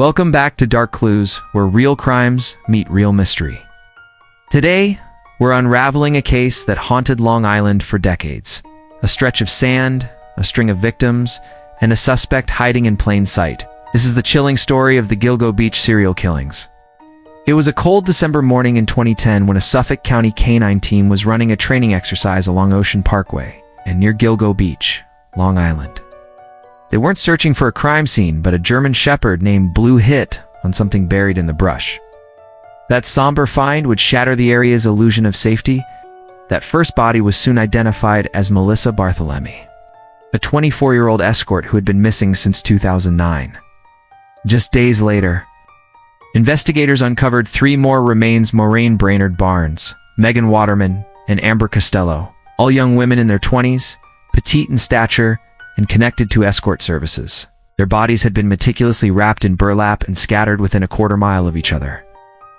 Welcome back to Dark Clues, where real crimes meet real mystery. Today, we're unraveling a case that haunted Long Island for decades. A stretch of sand, a string of victims, and a suspect hiding in plain sight. This is the chilling story of the Gilgo Beach serial killings. It was a cold December morning in 2010 when a Suffolk County canine team was running a training exercise along Ocean Parkway and near Gilgo Beach, Long Island. They weren't searching for a crime scene, but a German Shepherd named Blue hit on something buried in the brush. That somber find would shatter the area's illusion of safety. That first body was soon identified as Melissa Barthelemy, a 24-year-old escort who had been missing since 2009. Just days later, investigators uncovered three more remains: Maureen Brainerd Barnes, Megan Waterman, and Amber Costello, all young women in their 20s, petite in stature, and connected to escort services. Their bodies had been meticulously wrapped in burlap and scattered within a quarter-mile of each other.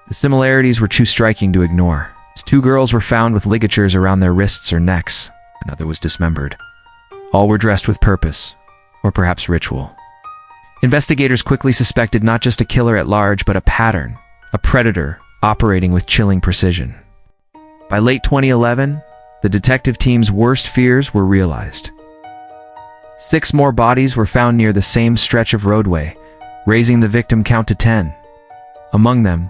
The similarities were too striking to ignore, as two girls were found with ligatures around their wrists or necks. Another was dismembered. All were dressed with purpose, or perhaps ritual. Investigators quickly suspected not just a killer at large, but a pattern, a predator operating with chilling precision. By late 2011, the detective team's worst fears were realized. 6 more bodies were found near the same stretch of roadway, raising the victim count to 10. Among them,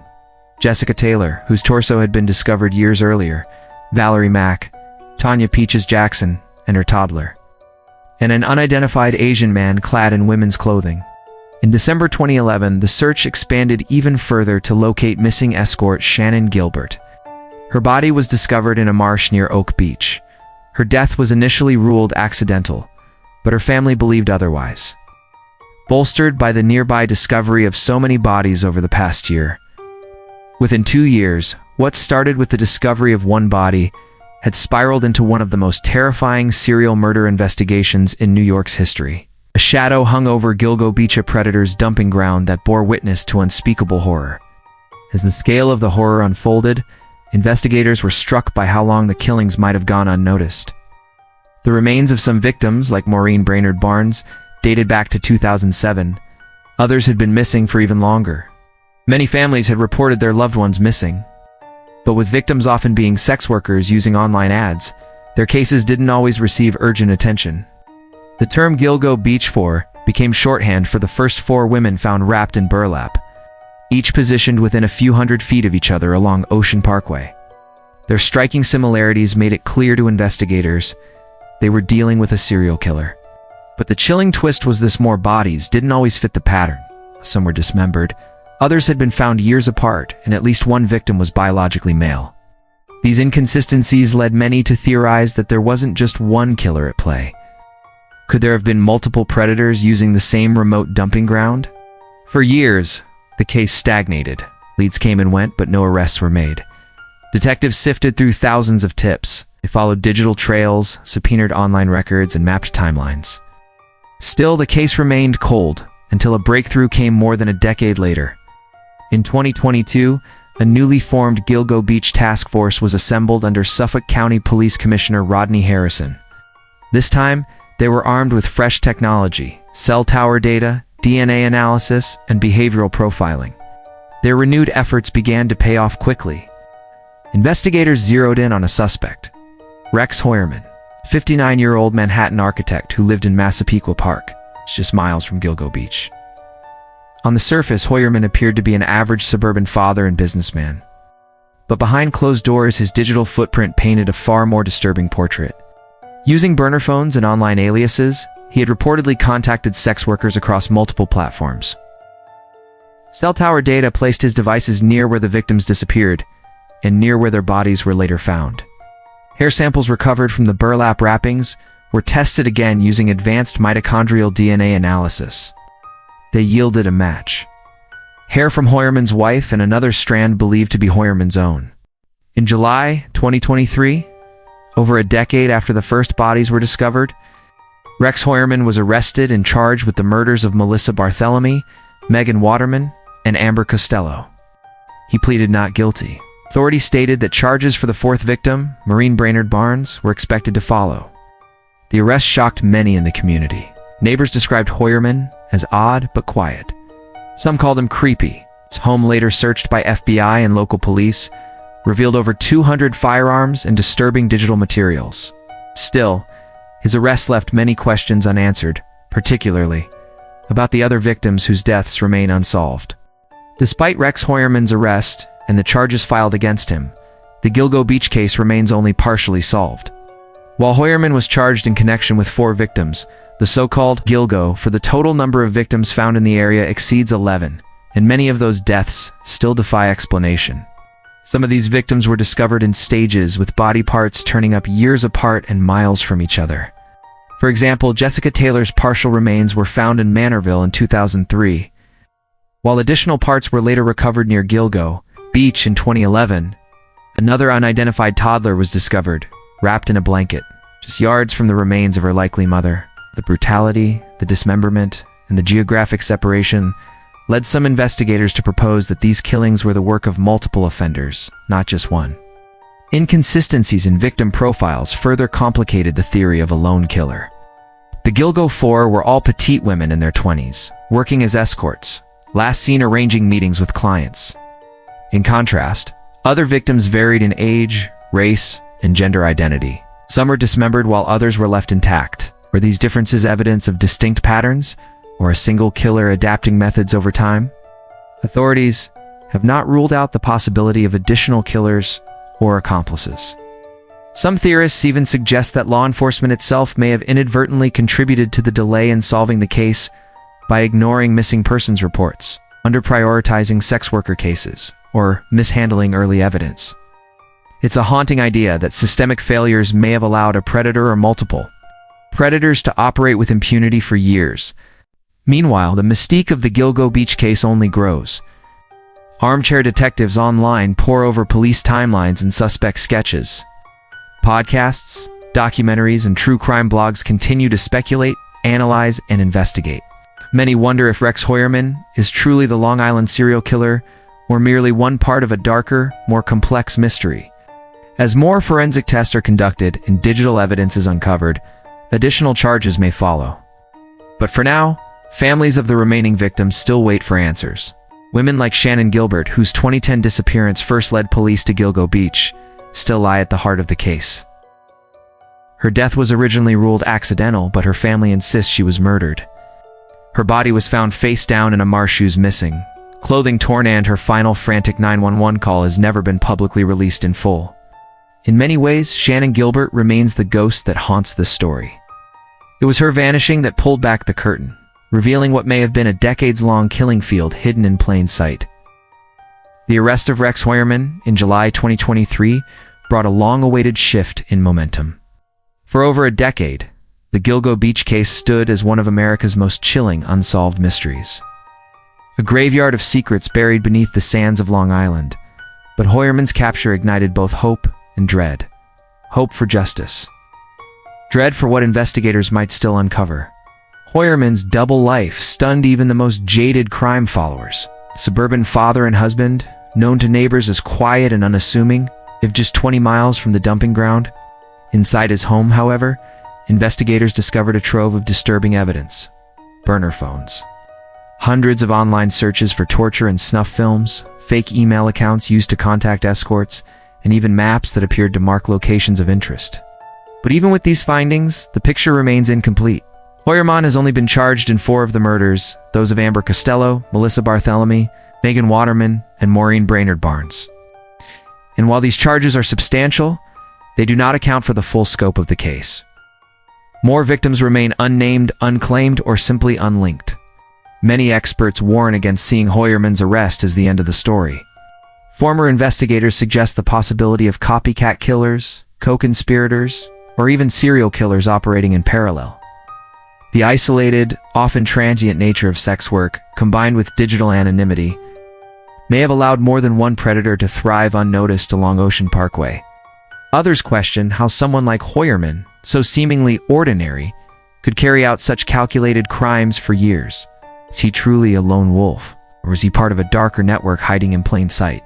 Jessica Taylor, whose torso had been discovered years earlier, Valerie Mack, Tanya Peaches Jackson, and her toddler, and an unidentified Asian man clad in women's clothing. In December 2011, the search expanded even further to locate missing escort Shannon Gilbert. Her body was discovered in a marsh near Oak Beach. Her death was initially ruled accidental, but her family believed otherwise. Bolstered by the nearby discovery of so many bodies over the past year, within 2 years, what started with the discovery of one body had spiraled into one of the most terrifying serial murder investigations in New York's history. A shadow hung over Gilgo Beach, a predator's dumping ground that bore witness to unspeakable horror. As the scale of the horror unfolded, investigators were struck by how long the killings might have gone unnoticed. The remains of some victims, like Maureen Brainerd Barnes, dated back to 2007. Others had been missing for even longer. Many families had reported their loved ones missing. But with victims often being sex workers using online ads, their cases didn't always receive urgent attention. The term Gilgo Beach 4 became shorthand for the first 4 women found wrapped in burlap, each positioned within a few hundred feet of each other along Ocean Parkway. Their striking similarities made it clear to investigators they were dealing with a serial killer. But the chilling twist was this: more bodies didn't always fit the pattern. Some were dismembered, others had been found years apart, and at least one victim was biologically male. These inconsistencies led many to theorize that there wasn't just one killer at play. Could there have been multiple predators using the same remote dumping ground? For years, the case stagnated. Leads came and went, but no arrests were made. Detectives sifted through thousands of tips. They followed digital trails, subpoenaed online records, and mapped timelines. Still, the case remained cold until a breakthrough came more than a decade later. In 2022, a newly formed Gilgo Beach task force was assembled under Suffolk County Police Commissioner Rodney Harrison. This time, they were armed with fresh technology: cell tower data, DNA analysis, and behavioral profiling. Their renewed efforts began to pay off quickly. Investigators zeroed in on a suspect: Rex Heuermann, 59-year-old Manhattan architect who lived in Massapequa Park, just miles from Gilgo Beach. On the surface, Heuermann appeared to be an average suburban father and businessman. But behind closed doors, his digital footprint painted a far more disturbing portrait. Using burner phones and online aliases, he had reportedly contacted sex workers across multiple platforms. Cell tower data placed his devices near where the victims disappeared, and near where their bodies were later found. Hair samples recovered from the burlap wrappings were tested again using advanced mitochondrial DNA analysis. They yielded a match: hair from Heuermann's wife and another strand believed to be Heuermann's own. In July 2023, over a decade after the first bodies were discovered, Rex Heuermann was arrested and charged with the murders of Melissa Barthelemy, Megan Waterman, and Amber Costello. He pleaded not guilty. Authorities stated that charges for the 4th victim, Maureen Brainerd Barnes, were expected to follow. The arrest shocked many in the community. Neighbors described Heuermann as odd but quiet, Some called him creepy. His home, later searched by FBI and local police, revealed over 200 firearms and disturbing digital materials. Still, his arrest left many questions unanswered, particularly about the other victims whose deaths remain unsolved. Despite Rex Heuermann's arrest and the charges filed against him, the Gilgo Beach case remains only partially solved. While Heuermann was charged in connection with 4 victims, the so-called Gilgo for the total number of victims found in the area exceeds 11, and many of those deaths still defy explanation. Some of these victims were discovered in stages, with body parts turning up years apart and miles from each other. For example, Jessica Taylor's partial remains were found in Manorville in 2003, while additional parts were later recovered near Gilgo Beach in 2011. Another unidentified toddler was discovered, wrapped in a blanket, just yards from the remains of her likely mother. The brutality, the dismemberment, and the geographic separation led some investigators to propose that these killings were the work of multiple offenders, not just one. Inconsistencies in victim profiles further complicated the theory of a lone killer. The Gilgo 4 were all petite women in their 20s, working as escorts, last seen arranging meetings with clients. In contrast, other victims varied in age, race, and gender identity. Some were dismembered while others were left intact. Were these differences evidence of distinct patterns, or a single killer adapting methods over time? Authorities have not ruled out the possibility of additional killers or accomplices. Some theorists even suggest that law enforcement itself may have inadvertently contributed to the delay in solving the case by ignoring missing persons reports, under-prioritizing sex worker cases, or mishandling early evidence. It's a haunting idea that systemic failures may have allowed a predator or multiple predators to operate with impunity for years. Meanwhile, the mystique of the Gilgo Beach case only grows. Armchair detectives online pore over police timelines and suspect sketches. Podcasts, documentaries, and true crime blogs continue to speculate, analyze, and investigate. Many wonder if Rex Heuermann is truly the Long Island serial killer, or merely one part of a darker, more complex mystery. As more forensic tests are conducted and digital evidence is uncovered, additional charges may follow. But for now, families of the remaining victims still wait for answers. Women like Shannan Gilbert, whose 2010 disappearance first led police to Gilgo Beach, still lie at the heart of the case. Her death was originally ruled accidental, but her family insists she was murdered. Her body was found face down in a marsh, shoes missing, clothing torn, and her final frantic 911 call has never been publicly released in full. In many ways, Shannan Gilbert remains the ghost that haunts this story. It was her vanishing that pulled back the curtain, revealing what may have been a decades-long killing field hidden in plain sight. The arrest of Rex Heuermann in July 2023 brought a long-awaited shift in momentum. For over a decade, the Gilgo Beach case stood as one of America's most chilling unsolved mysteries. A graveyard of secrets buried beneath the sands of Long Island, but Heuermann's capture ignited both hope and dread. Hope for justice. Dread for what investigators might still uncover. Heuermann's double life stunned even the most jaded crime followers. Suburban father and husband, known to neighbors as quiet and unassuming, lived just 20 miles from the dumping ground. Inside his home, however, investigators discovered a trove of disturbing evidence. Burner phones. Hundreds of online searches for torture and snuff films, fake email accounts used to contact escorts, and even maps that appeared to mark locations of interest. But even with these findings, the picture remains incomplete. Heuermann has only been charged in 4 of the murders, those of Amber Costello, Melissa Barthelemy, Megan Waterman, and Maureen Brainerd Barnes. And while these charges are substantial, they do not account for the full scope of the case. More victims remain unnamed, unclaimed, or simply unlinked. Many experts warn against seeing Heuermann's arrest as the end of the story. Former investigators suggest the possibility of copycat killers, co-conspirators, or even serial killers operating in parallel. The isolated, often transient nature of sex work, combined with digital anonymity, may have allowed more than one predator to thrive unnoticed along Ocean Parkway. Others question how someone like Heuermann, so seemingly ordinary, could carry out such calculated crimes for years. Is he truly a lone wolf, or is he part of a darker network hiding in plain sight?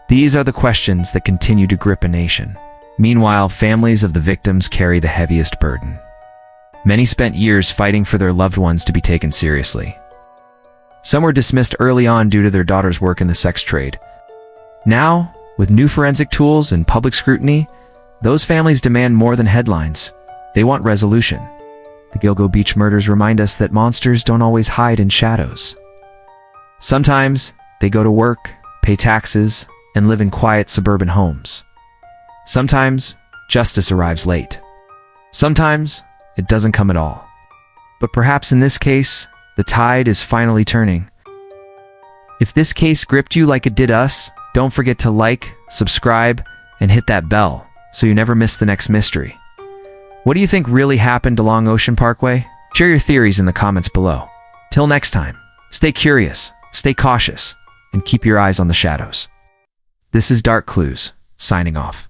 These are the questions that continue to grip a nation. Meanwhile, families of the victims carry the heaviest burden. Many spent years fighting for their loved ones to be taken seriously. Some were dismissed early on due to their daughter's work in the sex trade. Now, with new forensic tools and public scrutiny, those families demand more than headlines. They want resolution. The Gilgo Beach murders remind us that monsters don't always hide in shadows. Sometimes, they go to work, pay taxes, and live in quiet suburban homes. Sometimes, justice arrives late. Sometimes, it doesn't come at all. But perhaps in this case, the tide is finally turning. If this case gripped you like it did us, don't forget to like, subscribe, and hit that bell so you never miss the next mystery. What do you think really happened along Ocean Parkway? Share your theories in the comments below. Till next time, stay curious, stay cautious, and keep your eyes on the shadows. This is Dark Clues, signing off.